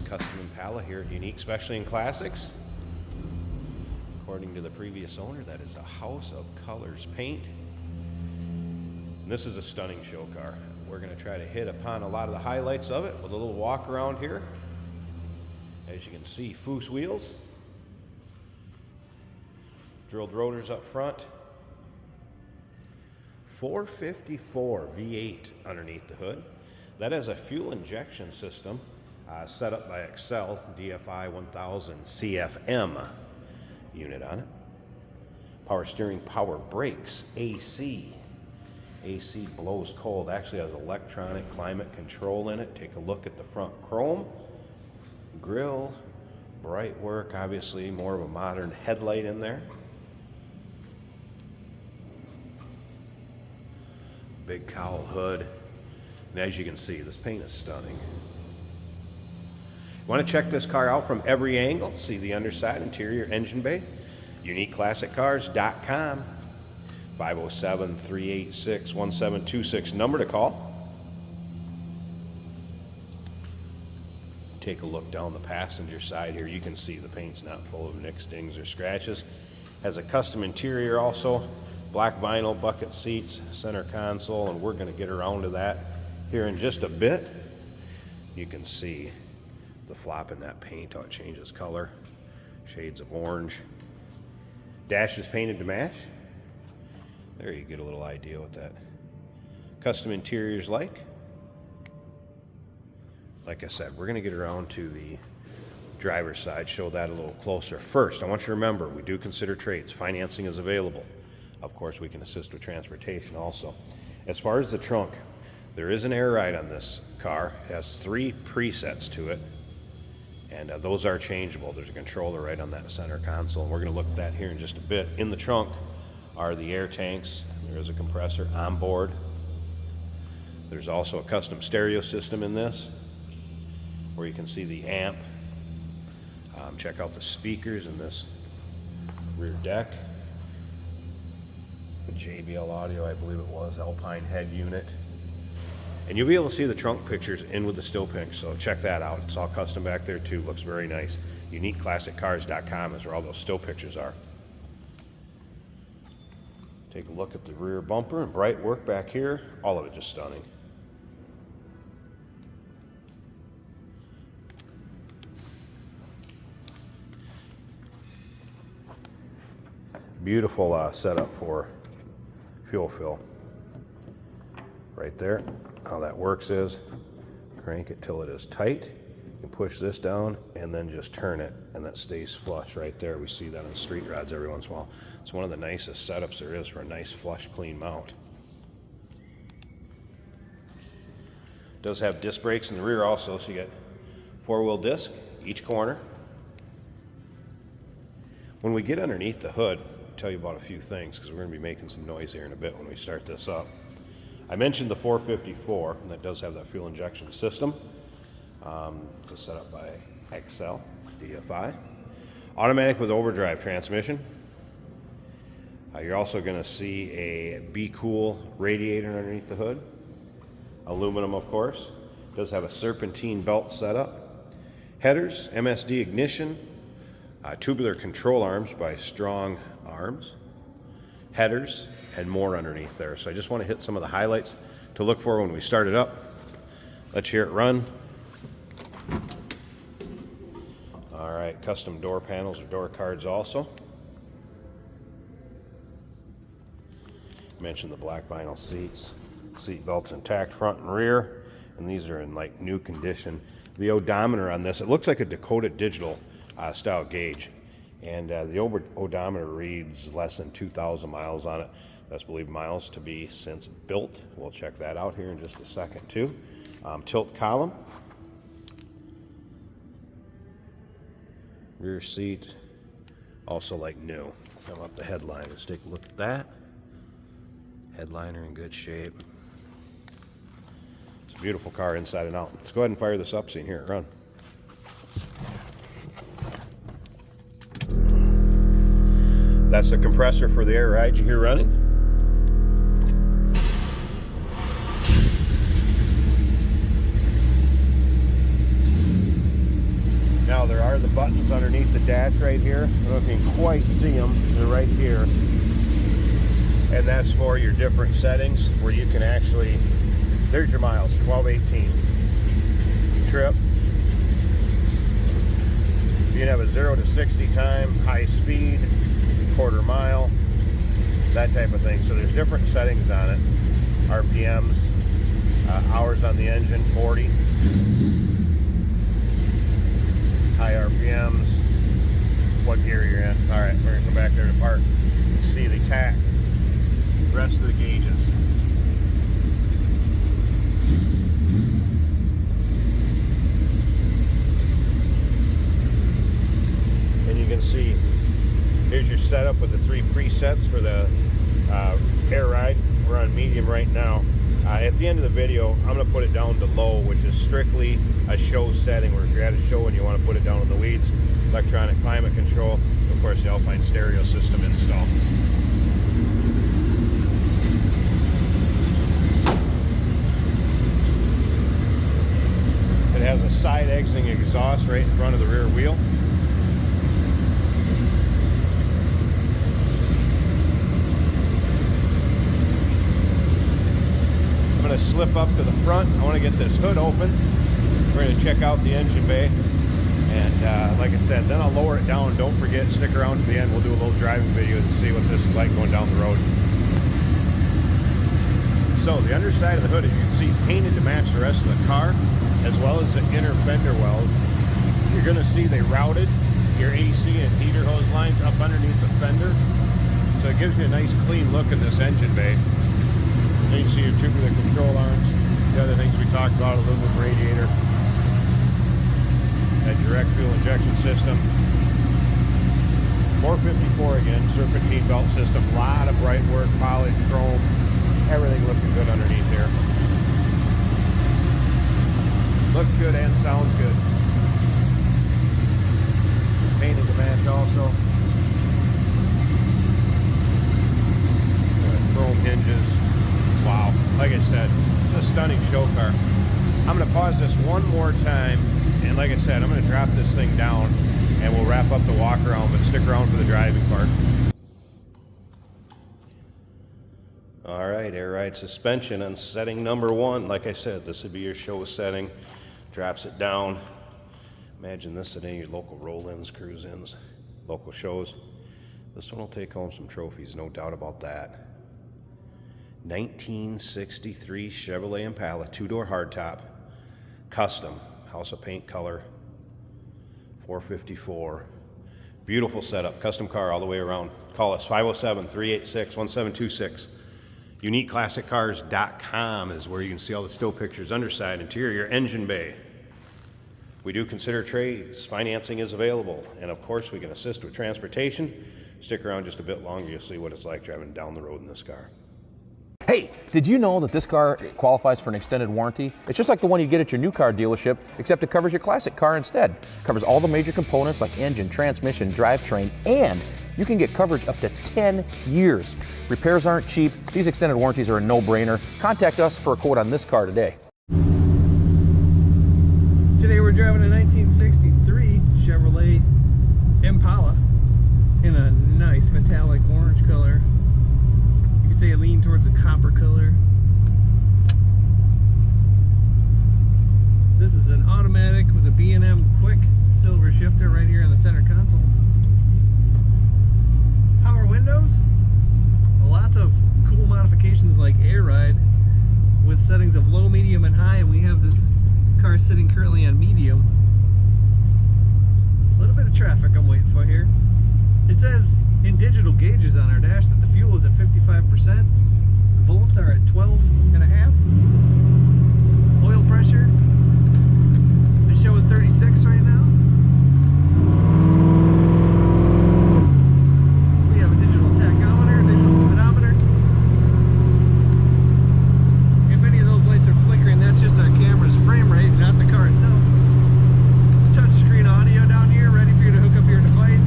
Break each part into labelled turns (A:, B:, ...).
A: Custom Impala here at Unique Specialty and Classics. According to the previous owner, that is a house of colors paint. And this is a stunning show car. We're going to try to hit upon a lot of the highlights of it with a little walk around here. As you can see, Foose wheels, drilled rotors up front, 454 V8 underneath the hood. That has a fuel injection system set up by Excel DFI 1000 CFM unit on it. Power steering, power brakes, AC. AC blows cold. Actually has electronic climate control in it. Take a look at the front chrome. Grill, bright work, obviously more of a modern headlight in there. Big cowl hood. And as you can see, this paint is stunning. Want to check this car out from every angle? See the underside, interior, engine bay? UniqueClassicCars.com. 507-386-1726 number to call. Take a look down the passenger side here. You can see the paint's not full of nicks, dings, or scratches. Has a custom interior also. Black vinyl, bucket seats, center console, and we're going to get around to that here in just a bit. You can see the flop in that paint, how it changes color. Shades of orange. Dash is painted to match. There you get a little idea what that custom interior is like. Like I said, we're going to get around to the driver's side, show that a little closer. First, I want you to remember, we do consider trades. Financing is available. Of course, we can assist with transportation also. As far as the trunk, there is an air ride on this car. It has 3 presets to it, and those are changeable. There's a controller right on that center console, and we're going to look at that here in just a bit. In the trunk are the air tanks. There is a compressor on board. There's also a custom stereo system in this, where you can see the amp. Check out the speakers in this rear deck. The JBL audio, I believe it was, Alpine head unit. And you'll be able to see the trunk pictures in with the still pics, so check that out. It's all custom back there too, looks very nice. UniqueClassicCars.com is where all those still pictures are. Take a look at the rear bumper and bright work back here. All of it just stunning. Beautiful setup for fuel fill. Right there. How that works is crank it till it is tight. You can push this down and then just turn it, and that stays flush right there. We see that on street rods every once in a while. It's one of the nicest setups there is for a nice flush clean mount. Does have disc brakes in the rear also, so you get 4-wheel disc each corner. When we get underneath the hood, I'll tell you about a few things, because we're going to be making some noise here in a bit when we start this up. I mentioned the 454, and that does have that fuel injection system. It's a setup by Excel DFI. Automatic with overdrive transmission. You're also going to see a Be Cool radiator underneath the hood. Aluminum, of course. Does have a serpentine belt setup. Headers, MSD ignition, tubular control arms by Strong Arms. Headers, and more underneath there. So I just want to hit some of the highlights to look for when we start it up. Let's hear it run. All right, custom door panels or door cards also. Mentioned the black vinyl seats. Seat belts intact front and rear, and these are in like new condition. The odometer on this, it looks like a Dakota digital style gauge. And the odometer reads less than 2,000 miles on it. That's believed miles to be since built. We'll check that out here in just a second too. Tilt column. Rear seat, also like new. How about the headliner? Let's take a look at that. Headliner in good shape. It's a beautiful car inside and out. Let's go ahead and fire this up so you can hear it run. That's the compressor for the air ride you hear running. dash right here. I don't know if you can quite see them. They're right here. And that's for your different settings where you can actually, there's your miles, 1218. Trip. You can have a 0 to 60 time, high speed, quarter mile, that type of thing. So there's different settings on it. RPMs, hours on the engine, 40. High RPMs, what gear you're in. All right, we're gonna come back there to park and see the tack, rest of the gauges. And you can see, here's your setup with the 3 presets for the air ride. We're on medium right now. At the end of the video, I'm going to put it down to low, which is strictly a show setting, where if you're at a show and you want to put it down in the weeds. Electronic climate control, of course the Alpine stereo system install. It has a side exiting exhaust right in front of the rear wheel. I'm going to slip up to the front. I want to get this hood open. We're going to check out the engine bay. And like I said, then I'll lower it down. Don't forget, stick around to the end. We'll do a little driving video to see what this is like going down the road. So the underside of the hood, as you can see, painted to match the rest of the car, as well as the inner fender wells. You're going to see they routed your AC and heater hose lines up underneath the fender. So it gives you a nice clean look in this engine bay. You can see your tubular control arms, the other things we talked about, aluminum radiator, that direct fuel injection system. 454 again, serpentine belt system, a lot of bright work, polished chrome, everything looking good underneath here. Looks good and sounds good. Painted to match also. Chrome hinges. Wow, like I said, it's a stunning show car. I'm going to pause this one more time, and like I said, I'm going to drop this thing down and we'll wrap up the walk around, but stick around for the driving part. All right, air ride suspension on setting number 1. Like I said, this would be your show setting. Drops it down. Imagine this at any of your local roll-ins, cruise-ins, local shows. This one will take home some trophies, no doubt about that. 1963 Chevrolet Impala, 2-door hardtop, custom, house of paint color, 454. Beautiful setup, custom car all the way around. Call us 507-386-1726. UniqueClassicCars.com is where you can see all the still pictures, underside, interior, engine bay. We do consider trades. Financing is available. And of course, we can assist with transportation. Stick around just a bit longer. You'll see what it's like driving down the road in this car.
B: Hey, did you know that this car qualifies for an extended warranty? It's just like the one you get at your new car dealership, except it covers your classic car instead. It covers all the major components like engine, transmission, drivetrain, and you can get coverage up to 10 years. Repairs aren't cheap. These extended warranties are a no-brainer. Contact us for a quote on this car today.
C: Today we're driving a 1963 Chevrolet Impala in a nice metallic orange color. You could say it leaned towards a copper color. This is an automatic with a B&M quick silver shifter right here in the center console. Power windows. Lots of cool modifications like air ride with settings of low, medium, and high, and we have this car sitting currently on medium. A little bit of traffic I'm waiting for here. It says in digital gauges on our dash that the fuel is at 55%. Volts are at 12.5. Oil pressure is showing 36 right now. We have a digital tachometer, digital speedometer. If any of those lights are flickering, that's just our camera's frame rate, not the car itself. Touch screen audio down here, ready for you to hook up your device.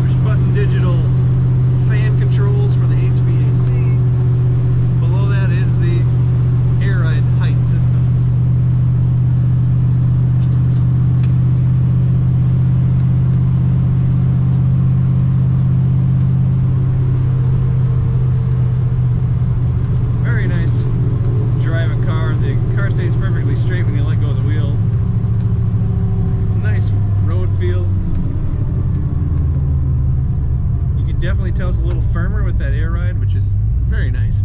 C: Push button digital definitely tell it's a little firmer with that air ride, which is very nice.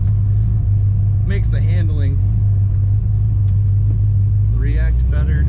C: Makes the handling react better.